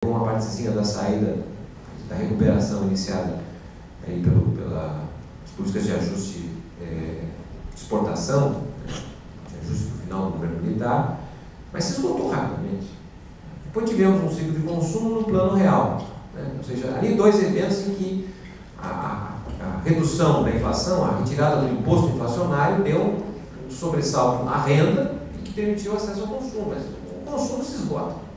uma partezinha da saída, da recuperação iniciada aí pelas políticas de ajuste de exportação, de ajuste no final do governo militar, mas se esgotou rapidamente. Depois tivemos um ciclo de consumo no plano real, né? Ou seja, ali dois eventos em que a redução da inflação, a retirada do imposto inflacionário deu um sobressalto à renda e que permitiu acesso ao consumo, mas o consumo se esgota.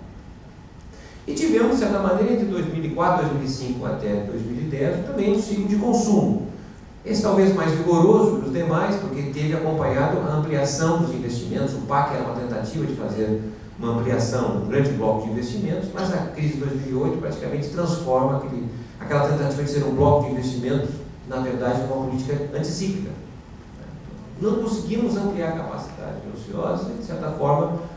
E tivemos, de certa maneira, entre 2004, 2005 até 2010, também um ciclo de consumo. Esse talvez mais vigoroso que os demais, porque teve acompanhado a ampliação dos investimentos. O PAC era uma tentativa de fazer uma ampliação, um grande bloco de investimentos, mas a crise de 2008 praticamente transforma aquela tentativa de ser um bloco de investimentos, na verdade, em uma política anticíclica. Não conseguimos ampliar a capacidade ociosa e, de certa forma,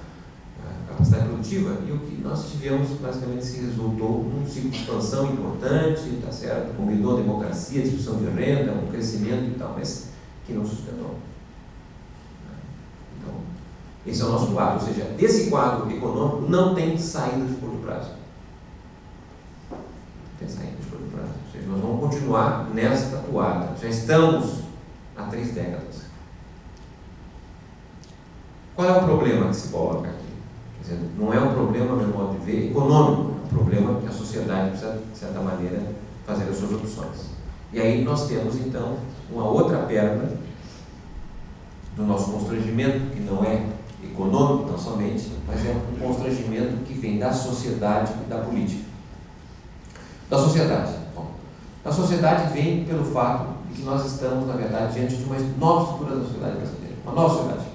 a capacidade produtiva, e o que nós tivemos, basicamente, se resultou num ciclo de expansão importante, tá certo? Combinou a democracia, a distribuição de renda, um crescimento e tal, mas que não sustentou. Então, esse é o nosso quadro, ou seja, desse quadro econômico não tem saída de curto prazo. Tem saída de curto prazo. Ou seja, nós vamos continuar nesta toada. Já estamos há 3 décadas. Qual é o problema que se coloca aqui? Quer dizer, não é um problema, no meu modo de ver, econômico, é um problema que a sociedade precisa, de certa maneira, fazer as suas opções. E aí nós temos, então, uma outra perna do nosso constrangimento, que não é econômico, não somente, mas é um constrangimento que vem da sociedade e da política. Da sociedade. Bom, da sociedade vem pelo fato de que nós estamos, na verdade, diante de uma nova estrutura da sociedade brasileira, uma nova sociedade.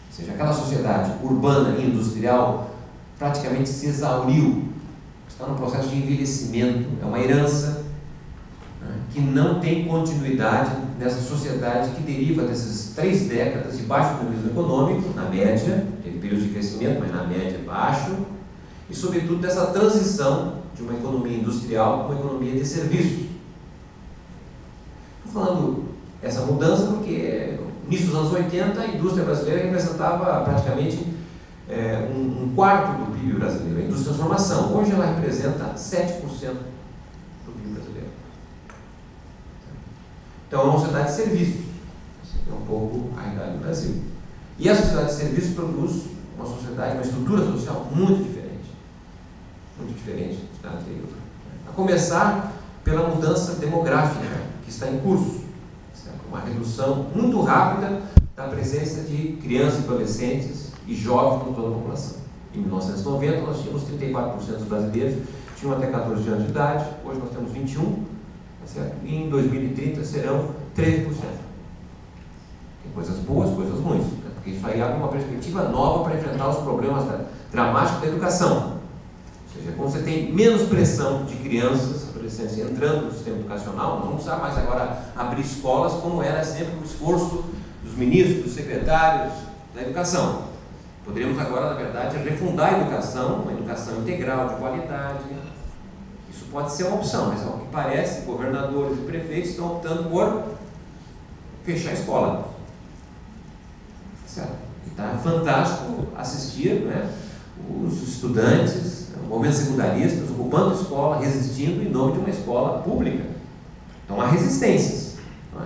Ou seja, aquela sociedade urbana e industrial praticamente se exauriu, está no processo de envelhecimento, é uma herança, né, que não tem continuidade nessa sociedade que deriva dessas 3 décadas de baixo dinamismo econômico, na média, teve período de crescimento, mas na média baixo, e sobretudo dessa transição de uma economia industrial para uma economia de serviços. Estou falando essa mudança porque no início dos anos 80, a indústria brasileira representava praticamente um quarto do PIB brasileiro, a indústria de transformação. Hoje ela representa 7% do PIB brasileiro. Então é uma sociedade de serviços. Essa é um pouco a realidade do Brasil. E a sociedade de serviços produz uma sociedade, uma estrutura social muito diferente da anterior. A começar pela mudança demográfica que está em curso. Uma redução muito rápida da presença de crianças, adolescentes e jovens em toda a população. Em 1990, nós tínhamos 34% dos brasileiros tinham até 14 anos de idade, hoje nós temos 21%, tá certo? E em 2030 serão 13%. Tem coisas boas, coisas ruins, né? Porque isso aí abre uma perspectiva nova para enfrentar os problemas dramáticos da educação. Ou seja, quando você tem menos pressão de crianças, adolescentes entrando no sistema educacional, não vamos precisar mais agora abrir escolas como era sempre o esforço dos ministros, dos secretários da educação. Poderíamos agora, na verdade, refundar a educação, uma educação integral, de qualidade. Isso pode ser uma opção, mas ao que parece, governadores e prefeitos estão optando por fechar a escola. Certo? E está fantástico assistir, né, os estudantes, movimentos secundaristas, ocupando a escola, resistindo em nome de uma escola pública. Então há resistências. Não é?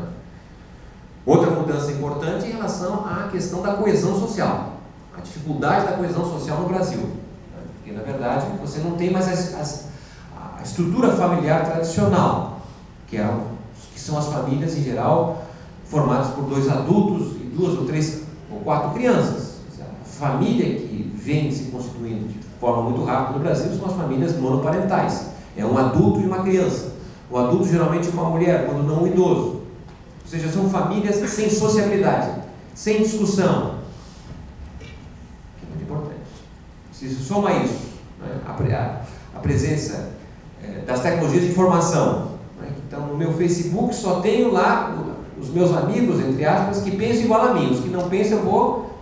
Outra mudança importante em relação à questão da coesão social, a dificuldade da coesão social no Brasil. Né? Porque, na verdade, você não tem mais a estrutura familiar tradicional, que são as famílias, em geral, formadas por 2 adultos e 2 ou 3 ou 4 crianças. A família que vem se constituindo de forma muito rápida no Brasil são as famílias monoparentais. É um adulto e uma criança. O adulto geralmente é uma mulher, quando não um idoso. Ou seja, são famílias sem sociabilidade, sem discussão. Que é muito importante. Se soma isso, né, a presença das tecnologias de informação. Né, então, no meu Facebook só tenho lá os meus amigos, entre aspas, que pensam igual a mim. Os que não pensam eu vou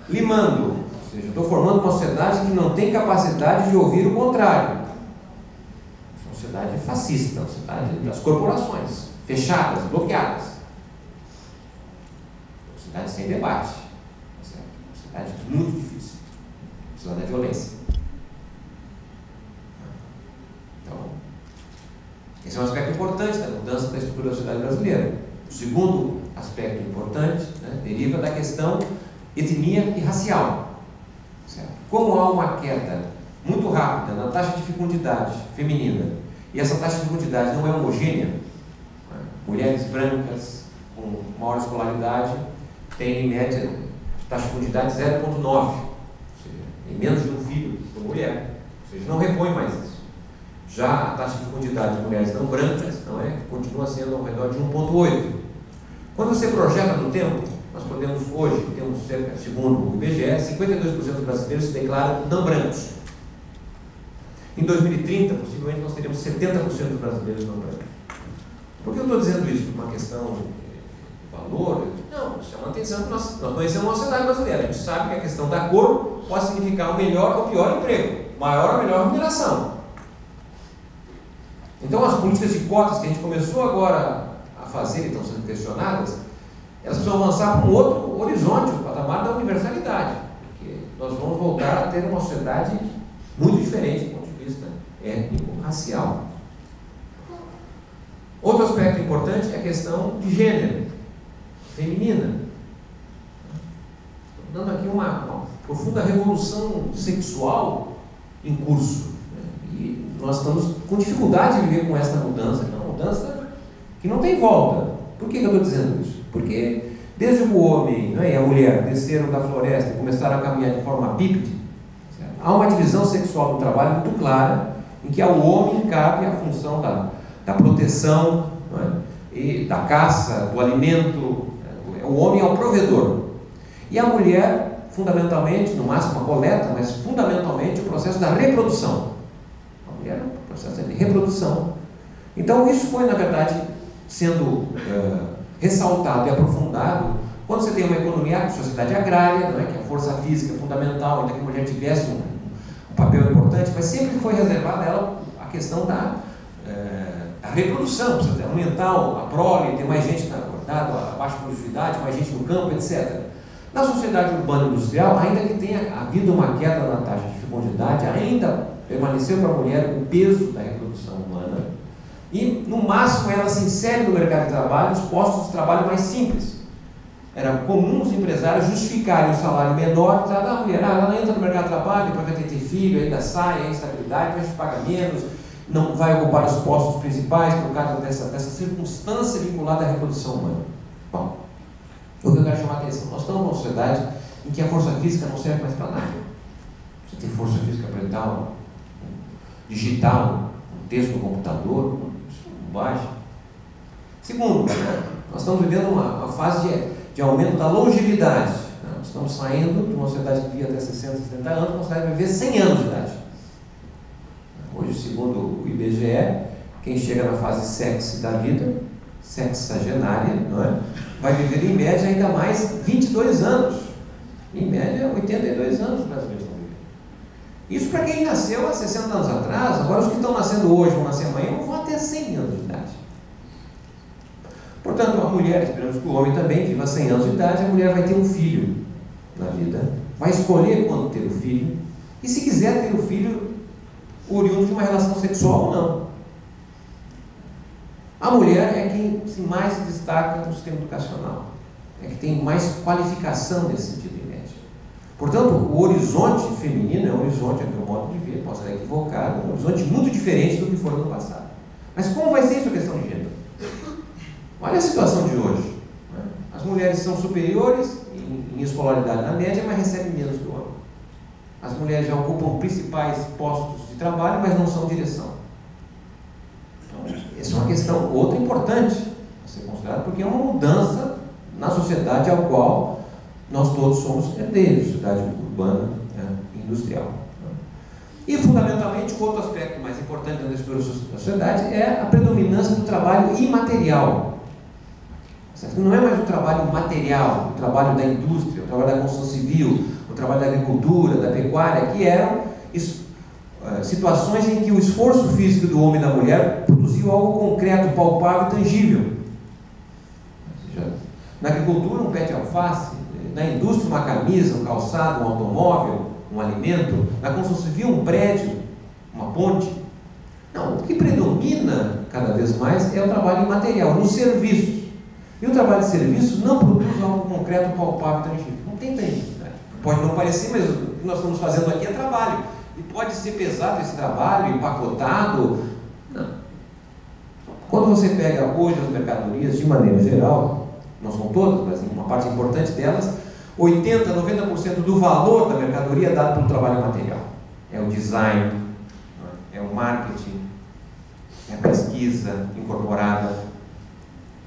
limando. Ou seja, estou formando uma sociedade que não tem capacidade de ouvir o contrário. Uma sociedade fascista, uma sociedade das corporações, fechadas, bloqueadas. Uma sociedade sem debate. Uma sociedade muito difícil. Uma sociedade da violência. Esse é um aspecto importante da mudança da estrutura da sociedade brasileira. O segundo aspecto importante, né, deriva da questão etnia e racial. Certo? Como há uma queda muito rápida na taxa de fecundidade feminina, e essa taxa de fecundidade não é homogênea, né? Mulheres brancas com maior escolaridade têm, em média, taxa de fecundidade 0,9, ou seja, em menos de um filho por mulher, ou seja, não repõe mais isso. Já a taxa de fecundidade de mulheres não brancas continua sendo ao redor de 1,8. Quando você projeta no tempo, nós podemos hoje, temos cerca, segundo o IBGE, 52% dos brasileiros se declaram não brancos. Em 2030, possivelmente, nós teremos 70% dos brasileiros não brancos. Por que eu estou dizendo isso? Por uma questão de valor? Não, chama a atenção que nós conhecemos a sociedade brasileira. A gente sabe que a questão da cor pode significar o melhor ou pior emprego, maior ou melhor remuneração. Então, as políticas de cotas que a gente começou agora a fazer e estão sendo questionadas, elas precisam avançar para um outro horizonte, o patamar da universalidade, porque nós vamos voltar a ter uma sociedade muito diferente do ponto de vista étnico-racial. Outro aspecto importante é a questão de gênero, feminina. Estou dando aqui uma profunda revolução sexual em curso. E nós estamos com dificuldade de viver com essa mudança, que é uma mudança que não tem volta. Por que eu estou dizendo isso? Porque desde que o homem, né, e a mulher desceram da floresta e começaram a caminhar de forma bípede, há uma divisão sexual do trabalho muito clara, em que ao homem cabe a função da proteção, né, e da caça, do alimento. O homem é o provedor. E a mulher, fundamentalmente, no máximo a coleta, mas fundamentalmente o processo da reprodução. A mulher é o processo de reprodução. Então isso foi, na verdade, sendo ressaltado e aprofundado quando você tem uma economia, sociedade agrária, não é? Que a força física é fundamental, ainda que a mulher tivesse um papel importante, mas sempre foi reservada a ela a questão da reprodução, precisa aumentar a prole, ter mais gente acordada, a baixa produtividade, mais gente no campo, etc. Na sociedade urbana industrial, ainda que tenha havido uma queda na taxa de fecundidade, ainda permaneceu para a mulher o peso da reprodução humana e, no máximo, ela se insere no mercado de trabalho, nos postos de trabalho mais simples. Era comum os empresários justificarem o salário menor, dizendo, a mulher, ela entra no mercado de trabalho, depois vai ter filho, ainda sai, é instabilidade, a gente paga menos, não vai ocupar os postos principais por causa dessa circunstância vinculada à reprodução humana. Bom, o que eu quero chamar a atenção, nós estamos numa sociedade em que a força física não serve mais para nada. Você tem força física para digitar um texto no computador, isso é bobagem. Segundo, nós estamos vivendo uma fase de aumento da longevidade. Nós estamos saindo de uma sociedade que vivia até 60, 70 anos, nós vamos viver 100 anos de idade. Hoje, segundo o IBGE, quem chega na fase sexy da vida, sexagenária, não é? Vai viver em média ainda mais 22 anos. Em média, 82 anos os brasileiros estão vivendo. Isso para quem nasceu há 60 anos atrás. Agora os que estão nascendo hoje, vão nascer amanhã, vão até 100 anos de idade. Portanto, a mulher, esperamos que o homem também viva 100 anos de idade, a mulher vai ter um filho na vida, vai escolher quando ter o filho, e se quiser ter o filho oriundo de uma relação sexual ou não. A mulher é quem mais se destaca no sistema educacional, é que tem mais qualificação nesse sentido em média. Portanto, o horizonte feminino é um horizonte, a meu modo de ver, posso estar equivocado, um horizonte muito diferente do que foi no passado. Mas como vai ser isso a questão de gênero? Olha a situação de hoje. Né? As mulheres são superiores em escolaridade na média, mas recebem menos que o homem. As mulheres já ocupam principais postos de trabalho, mas não são direção. Então, essa é uma questão outra importante a ser considerada, porque é uma mudança na sociedade ao qual nós todos somos herdeiros, sociedade urbana, né, industrial. E, fundamentalmente, o outro aspecto mais importante da estrutura da sociedade é a predominância do trabalho imaterial. Não é mais o trabalho material, o trabalho da indústria, o trabalho da construção civil, o trabalho da agricultura, da pecuária, que eram situações em que o esforço físico do homem e da mulher produziu algo concreto, palpável e tangível. Ou seja, na agricultura, um pé de alface, na indústria, uma camisa, um calçado, um automóvel, um alimento, na construção civil, um prédio, uma ponte. Não, o que predomina cada vez mais é o trabalho imaterial, nos serviços. E o trabalho de serviços não produz algo concreto, palpável, tangível. Não tem tangibilidade. Pode não parecer, mas o que nós estamos fazendo aqui é trabalho. E pode ser pesado esse trabalho, empacotado. Não. Quando você pega hoje as mercadorias, de maneira geral, não são todas, mas uma parte importante delas, 80%, 90% do valor da mercadoria é dado pelo trabalho material. É o design, é o marketing, é a pesquisa incorporada.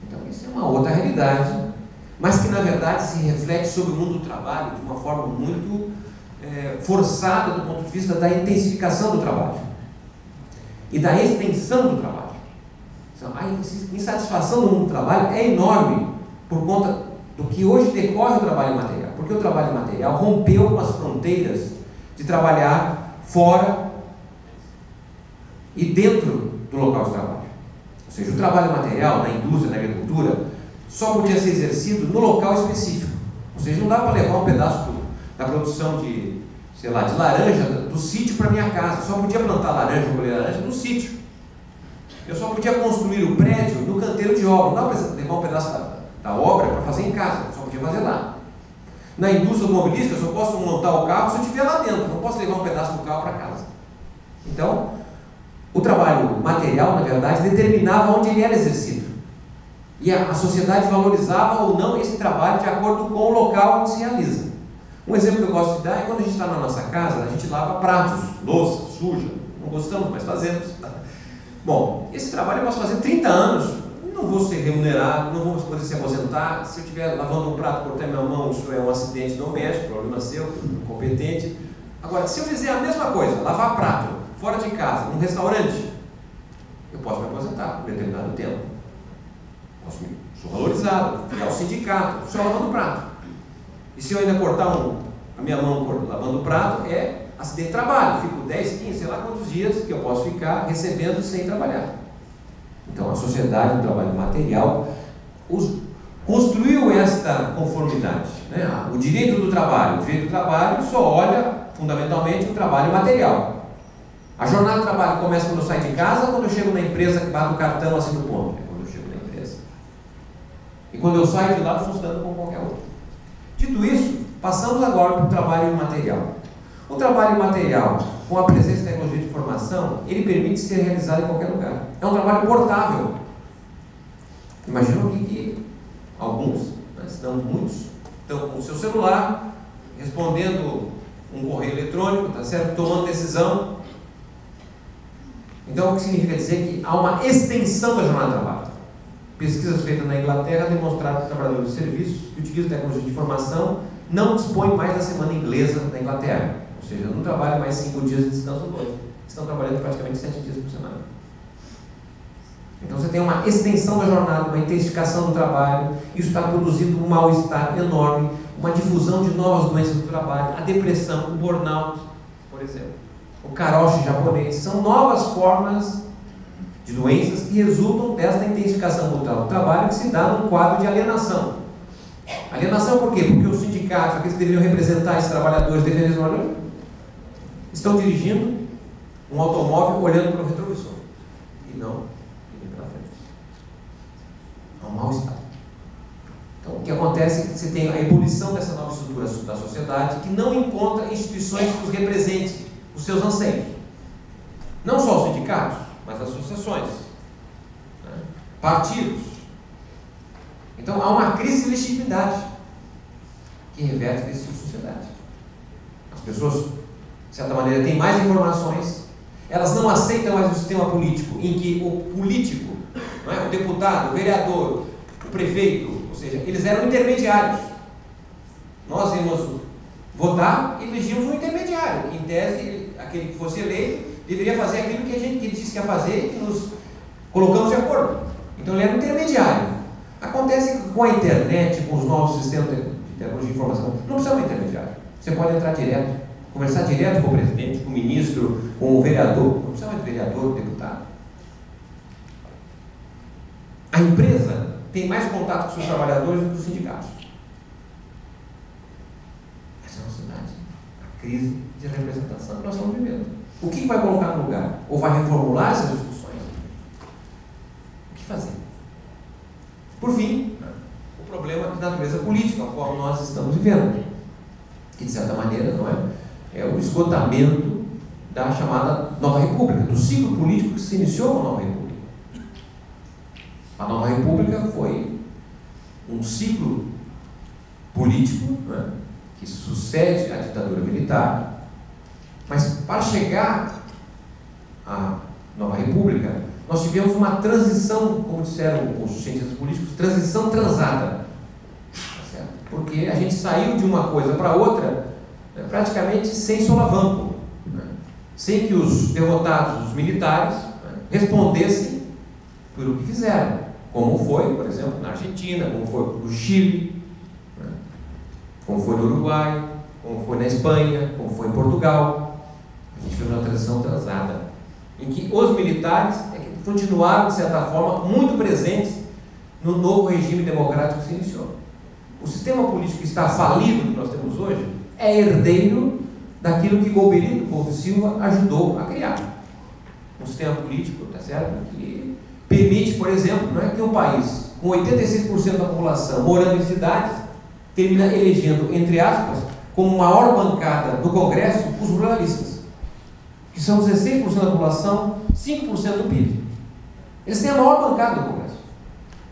Então isso é uma outra realidade, mas que na verdade se reflete sobre o mundo do trabalho de uma forma muito forçada do ponto de vista da intensificação do trabalho e da extensão do trabalho. Então, a insatisfação do mundo do trabalho é enorme por conta do que hoje decorre o trabalho material, porque o trabalho material rompeu com as fronteiras de trabalhar fora e dentro do local de trabalho. Ou seja, o trabalho material na indústria, na agricultura, só podia ser exercido no local específico. Ou seja, não dá para levar um pedaço da produção de, sei lá, de laranja do sítio para minha casa. Eu só podia plantar laranja ou colher laranja no sítio. Eu só podia construir o prédio no canteiro de obra. Não dá para levar um pedaço da obra para fazer em casa. Eu só podia fazer lá. Na indústria automobilística, eu só posso montar o carro se eu estiver lá dentro. Não posso levar um pedaço do carro para casa. Então, o trabalho material, na verdade, determinava onde ele era exercido. E a sociedade valorizava ou não esse trabalho de acordo com o local onde se realiza. Um exemplo que eu gosto de dar é quando a gente está na nossa casa, a gente lava pratos, louça, suja. Não gostamos, mas fazemos. Bom, esse trabalho eu posso fazer 30 anos, não vou ser remunerado, não vou poder se aposentar. Se eu estiver lavando um prato, cortar minha mão, isso é um acidente doméstico, problema seu, incompetente. Agora, se eu fizer a mesma coisa, lavar prato, fora de casa, num restaurante, eu posso me aposentar por determinado tempo. Sou valorizado, ficar ao sindicato, só lavando prato. E se eu ainda cortar a minha mão lavando prato, é acidente de trabalho. Fico 10, 15, sei lá quantos dias que eu posso ficar recebendo sem trabalhar. Então, a sociedade do trabalho material construiu esta conformidade. Né? O direito do trabalho só olha fundamentalmente o trabalho material. A jornada de trabalho começa quando eu saio de casa, quando eu chego na empresa que bato o cartão assim do ponto. É quando eu chego na empresa. E quando eu saio de lá, funcionando como qualquer outro. Dito isso, passamos agora para o trabalho imaterial. O trabalho imaterial, com a presença da tecnologia de informação, ele permite ser realizado em qualquer lugar. É um trabalho portável. Imagina que alguns, se não muitos, estão com o seu celular, respondendo um correio eletrônico, tá certo? Tomando decisão. Então, o que significa dizer que há uma extensão da jornada de trabalho. Pesquisas feitas na Inglaterra demonstraram que trabalhadores de serviços que utilizam tecnologia de informação não dispõem mais da semana inglesa na Inglaterra. Ou seja, não trabalham mais 5 dias de descanso ou 2. Estão trabalhando praticamente 7 dias por semana. Então você tem uma extensão da jornada, uma intensificação do trabalho. Isso está produzindo um mal-estar enorme, uma difusão de novas doenças do trabalho, a depressão, o burnout, por exemplo, o karoshi japonês. São novas formas de doenças que resultam desta intensificação brutal do trabalho, que se dá num quadro de alienação. Alienação por quê? Porque os sindicatos, aqueles que deveriam representar esses trabalhadores, estão dirigindo um automóvel olhando para o retrovisor e não indo para frente. É um mal-estar. Então, o que acontece é que você tem a ebulição dessa nova estrutura da sociedade que não encontra instituições que os representem os seus anseios. Não só os sindicatos, mas as associações, né? Partidos. Então, há uma crise de legitimidade que reverte esse tipo de sociedade. As pessoas, de certa maneira, têm mais informações, elas não aceitam mais o sistema político, em que o político, não é? O deputado, o vereador, o prefeito, ou seja, eles eram intermediários. Nós íamos votar e elegíamos um intermediário, que em tese, aquele que fosse eleito, deveria fazer aquilo que ele disse que ia fazer e que nos colocamos de acordo. Então ele era um intermediário. Acontece que com a internet, com os novos sistemas de tecnologia de informação, não precisa de um intermediário. Você pode entrar direto, conversar direto com o presidente, com o ministro, com o vereador. Não precisa mais de vereador, deputado. A empresa tem mais contato com seus trabalhadores do que os sindicatos. Essa é a sociedade. A crise de representação que nós estamos vivendo. O que vai colocar no lugar? Ou vai reformular essas discussões? natureza política, a qual nós estamos vivendo, que de certa maneira não é o esgotamento da chamada Nova República, do ciclo político que se iniciou com a Nova República. A Nova República foi um ciclo político, né, que sucede à ditadura militar, mas para chegar à Nova República, nós tivemos uma transição, como disseram os cientistas políticos, transição transada. Tá certo? Porque a gente saiu de uma coisa para outra, né, praticamente sem solavanco, né, sem que os derrotados, os militares, né, respondessem por o que fizeram, como foi, por exemplo, na Argentina, como foi no Chile, né, como foi no Uruguai, como foi na Espanha, como foi em Portugal. A gente fez uma transição transada, em que os militares continuaram, de certa forma, muito presentes no novo regime democrático que se iniciou. O sistema político que está falido, que nós temos hoje, é herdeiro daquilo que Golbery Couto Silva ajudou a criar. Um sistema político, tá certo? Que permite, por exemplo, não é que um país com 86% da população morando em cidades termina elegendo, entre aspas, como maior bancada do Congresso, os ruralistas, que são 16% da população, 5% do PIB. Eles têm a maior bancada do Congresso.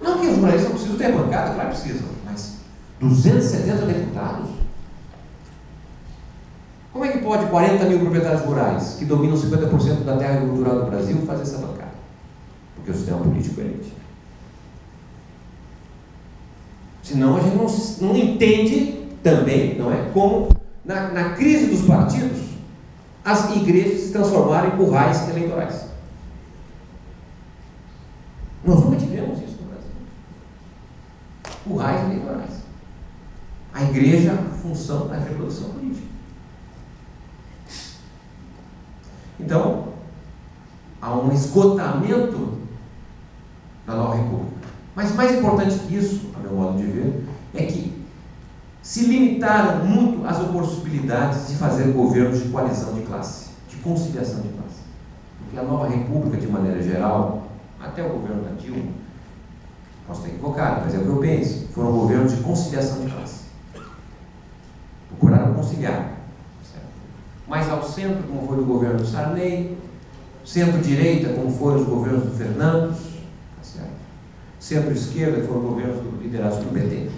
Não que os ruralistas não precisam ter bancada, claro que precisam, mas 270 deputados? Como é que pode 40 mil proprietários rurais, que dominam 50% da terra agricultural do Brasil, fazer essa bancada? Porque o sistema político é elite. Senão a gente não entende também, não é? Como na crise dos partidos, as igrejas se transformaram em currais eleitorais. Nós nunca tivemos isso no Brasil. Currais eleitorais. A igreja, a função da reprodução política. Então, há um esgotamento da Nova República. Mas mais importante que isso, a meu modo de ver, é que se limitaram muito as possibilidades de fazer governos de coalizão de classe, de conciliação de classe. Porque a Nova República, de maneira geral, até o governo da Dilma, posso estar equivocado, mas é o que eu penso, foram governos de conciliação de classe. Procuraram conciliar. Certo? Mais ao centro, como foi o governo do Sarney, centro-direita, como foram os governos do Fernandes, tá, centro-esquerda, que foram governos liderados pelo PT.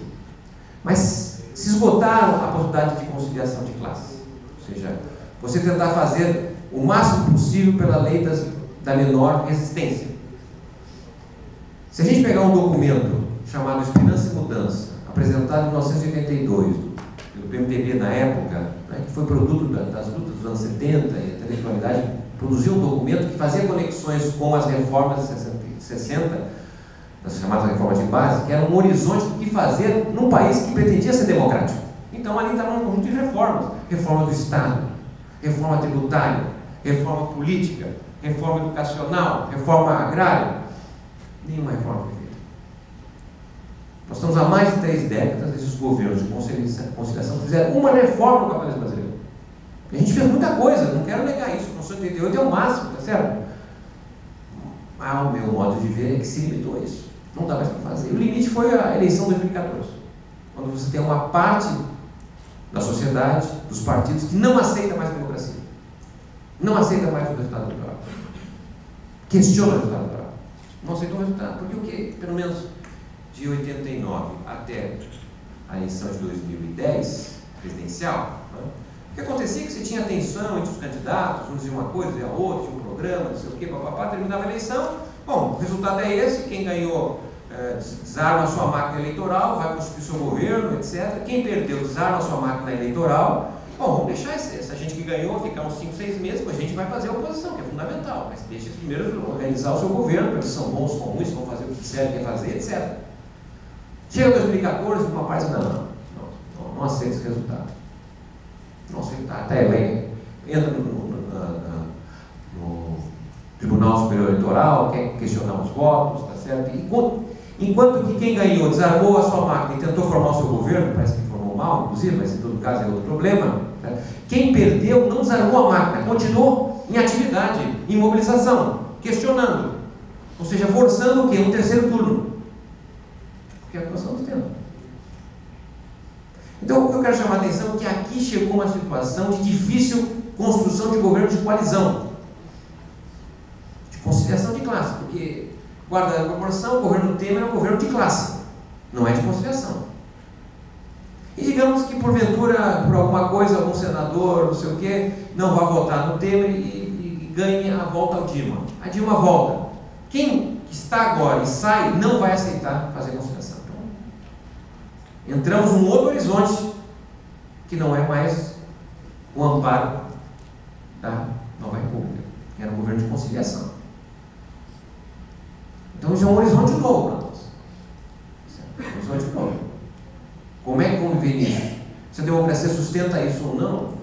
Mas se esgotaram a possibilidade de conciliação de classe. Ou seja, você tentar fazer o máximo possível pela lei da menor resistência. Se a gente pegar um documento chamado Esperança e Mudança, apresentado em 1982, pelo PMDB na época, né, que foi produto das lutas dos anos 70, e a intelectualidade produziu um documento que fazia conexões com as reformas de 60, as chamadas reformas de base, que era um horizonte do que fazer num país que pretendia ser democrático. Então ali estava um conjunto de reformas: reforma do Estado, reforma tributária, reforma política, reforma educacional, reforma agrária. Nenhuma reforma foi feita. Nós estamos há mais de 3 décadas, esses governos de conciliação fizeram uma reforma no capitalismo brasileiro. E a gente fez muita coisa, não quero negar isso. A Constituição de 88 é o máximo, tá certo? Mas o meu modo de ver é que se limitou a isso. Não dá mais para fazer. O limite foi a eleição de 2014, quando você tem uma parte da sociedade, dos partidos, que não aceita mais a democracia, não aceita mais o resultado eleitoral, questiona o resultado eleitoral, não aceitou o resultado, porque o que, pelo menos de 89 até a eleição de 2010, presidencial, né, o que acontecia é que você tinha tensão entre os candidatos, um dizia uma coisa, dizia outra, tinha um programa, não sei o que, papapá, terminava a eleição, bom, o resultado é esse, quem ganhou desarma a sua máquina eleitoral, vai constituir seu governo, etc. Quem perdeu, desarma a sua máquina eleitoral. Bom, vamos deixar essa gente que ganhou ficar uns 5, 6 meses, depois a gente vai fazer a oposição, que é fundamental, mas deixa primeiro organizar o seu governo, para eles são bons, são ruins, vão fazer o que disserem que quer fazer, etc. Chega 2014, uma parte não aceita esse resultado. Não aceita, até eleito, entra no Tribunal Superior Eleitoral, quer questionar os votos, tá certo? Enquanto que quem ganhou desarmou a sua máquina e tentou formar o seu governo, parece que formou mal, inclusive, mas em todo caso é outro problema, né? Quem perdeu não desarmou a máquina, continuou em atividade, em mobilização, questionando, ou seja, forçando o quê? Um terceiro turno. Porque é o que nós estamos tendo. Então, o que eu quero chamar a atenção é que aqui chegou uma situação de difícil construção de governo de coalizão, de conciliação de classe, porque, guardando a proporção, o governo Temer é um governo de classe, não é de conciliação. E digamos que, porventura, por alguma coisa, algum senador, não sei o quê, não vá votar no Temer e ganhe a volta ao Dilma. A Dilma volta. Quem está agora e sai não vai aceitar fazer conciliação. Então, entramos num outro horizonte que não é mais o amparo da Nova República, que era um governo de conciliação. Então, isso é um horizonte novo para nós. Um horizonte novo. Como é que conviver nisso? Se a democracia sustenta isso ou não,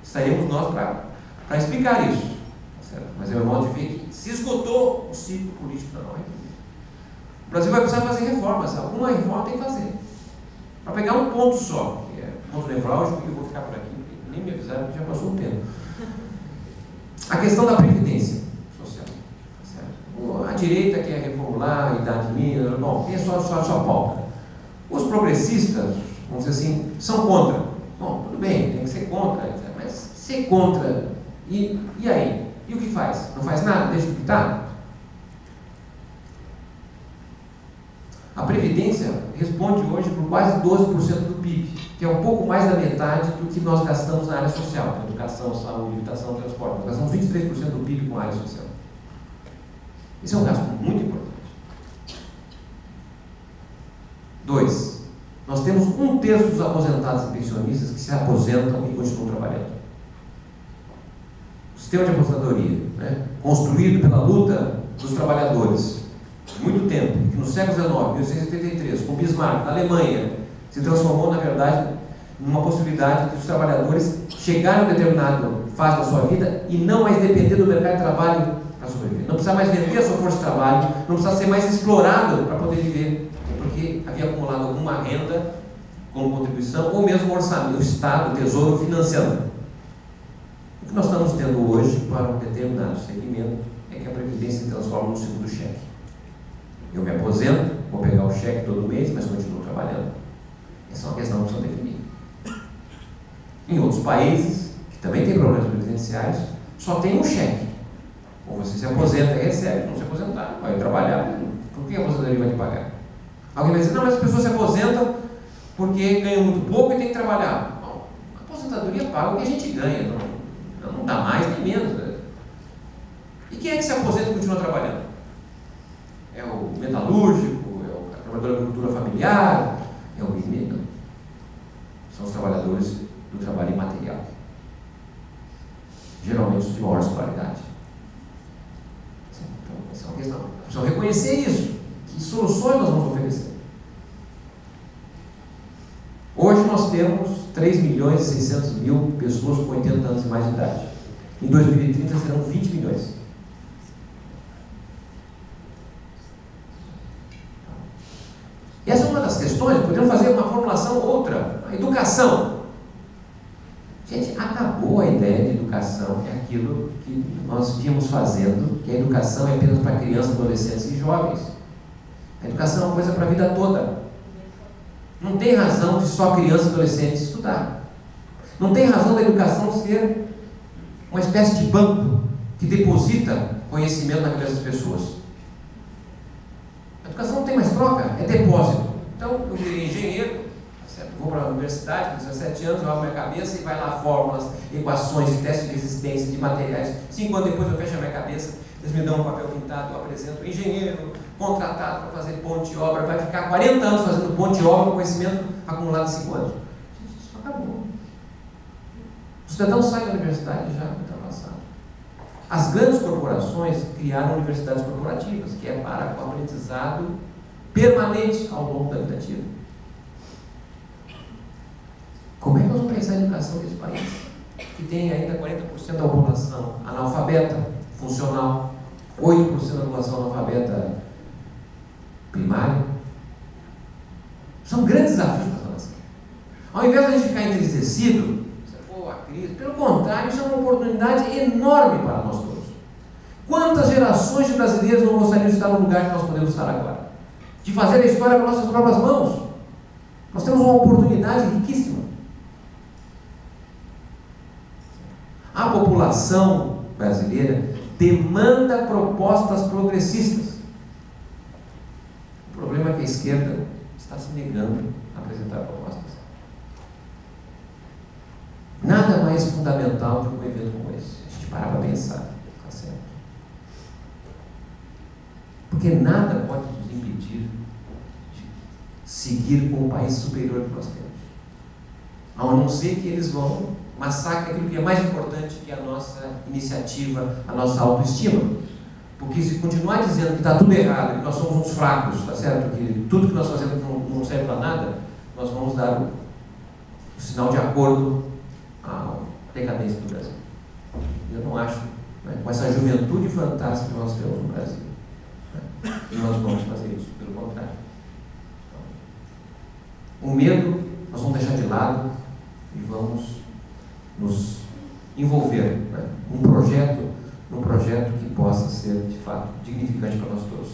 estaremos nós para explicar isso. Certo? Mas é o modo de ver que se esgotou o ciclo político da Nova República. O Brasil vai precisar fazer reformas. Alguma reforma tem que fazer. Para pegar um ponto só, que é o ponto nevrálgico, e eu vou ficar por aqui, porque nem me avisaram que já passou o tempo. A questão da previdência social. Certo? A direita quer reformular a idade mínima, bom, tem a sua pauta. Os progressistas, vamos dizer assim, são contra. Bom, tudo bem, tem que ser contra, mas ser contra, e aí? E o que faz? Não faz nada? Deixa de quitar? A Previdência responde hoje por quase 12% do PIB, que é um pouco mais da metade do que nós gastamos na área social, educação, saúde, habitação, transporte. Nós gastamos 23% do PIB com a área social. Isso é um gasto muito importante. 2. Nós temos 1/3 dos aposentados e pensionistas que se aposentam e continuam trabalhando. O sistema de aposentadoria, né, construído pela luta dos trabalhadores, muito tempo, que no século XIX, 1883, com Bismarck, na Alemanha, se transformou, na verdade, numa possibilidade de os trabalhadores chegarem a determinada fase da sua vida e não mais depender do mercado de trabalho para sobreviver. Não precisar mais vender a sua força de trabalho, não precisar ser mais explorado para poder viver, porque havia acumulado alguma renda como contribuição, ou mesmo o orçamento, o Estado, o Tesouro financiando. O que nós estamos tendo hoje para um determinado segmento é que a Previdência se transforma num segundo cheque. Eu me aposento, vou pegar o cheque todo mês, mas continuo trabalhando. Essa é uma questão que precisa definir. Em outros países, que também têm problemas previdenciários, só tem um cheque. Ou você se aposenta e recebe, não se aposentar, vai trabalhar, por que a aposentadoria vai te pagar? Alguém vai dizer, não, mas as pessoas se aposentam porque ganham muito pouco e tem que trabalhar. Bom, a aposentadoria paga o que a gente ganha, não dá mais nem menos. Né? E quem é que se aposenta e continua trabalhando? É o metalúrgico, é o trabalhador da agricultura familiar, é o mineiro. São os trabalhadores do trabalho imaterial. Geralmente os de maior escolaridade. Então, essa é uma questão. Precisamos reconhecer isso. Que soluções nós vamos oferecer? Hoje nós temos 3.600.000 pessoas com 80 anos e mais de idade. Em 2030 serão 20 milhões. E essa é uma das questões, podemos fazer uma formulação outra, a educação. Gente, acabou a ideia de educação, é aquilo que nós vínhamos fazendo, que a educação é apenas para crianças, adolescentes e jovens. A educação é uma coisa para a vida toda. Não tem razão de só criança e adolescente estudar. Não tem razão da educação ser uma espécie de banco que deposita conhecimento na cabeça das pessoas. A educação não tem mais troca, é depósito. Então, eu virei engenheiro, certo? Vou para a universidade com 17 anos, eu abro minha cabeça e vai lá fórmulas, equações, testes de resistência de materiais. 5 anos depois eu fecho a minha cabeça, eles me dão um papel pintado, eu apresento engenheiro, contratado para fazer ponte e obra, vai ficar 40 anos fazendo ponte e obra com conhecimento acumulado em 5 anos. Gente, isso acabou. O cidadão sai da universidade já está passado. As grandes corporações criaram universidades corporativas, que é para o aprendizado permanente ao longo da vida ativa. Como é que nós vamos pensar em educação desse país? Que tem ainda 40% da população analfabeta, funcional, 8% da população analfabeta primária. São grandes desafios para nós. Ao invés de a gente ficar entristecido, a crise, pelo contrário, isso é uma oportunidade enorme para nós todos. Quantas gerações de brasileiros não gostariam de estar no lugar que nós podemos estar agora? De fazer a história com nossas próprias mãos. Nós temos uma oportunidade riquíssima. A população brasileira demanda propostas progressistas. O problema é que a esquerda está se negando a apresentar propostas. Nada mais fundamental do que um evento como esse. A gente parar para pensar, tá certo? Porque nada pode nos impedir de seguir com o país superior que nós temos. A não ser que eles vão massacrar aquilo que é mais importante, que é a nossa iniciativa, a nossa autoestima. Porque se continuar dizendo que está tudo errado, que nós somos uns fracos, tá certo? Que tudo que nós fazemos não serve para nada, nós vamos dar o sinal de acordo à decadência do Brasil. Eu não acho, né, com essa juventude fantástica que nós temos no Brasil, né, e nós vamos fazer isso, pelo contrário. Então, o medo nós vamos deixar de lado e vamos nos envolver, né, num projeto que possa ser, de fato, dignificante para nós todos.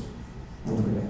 Muito obrigado.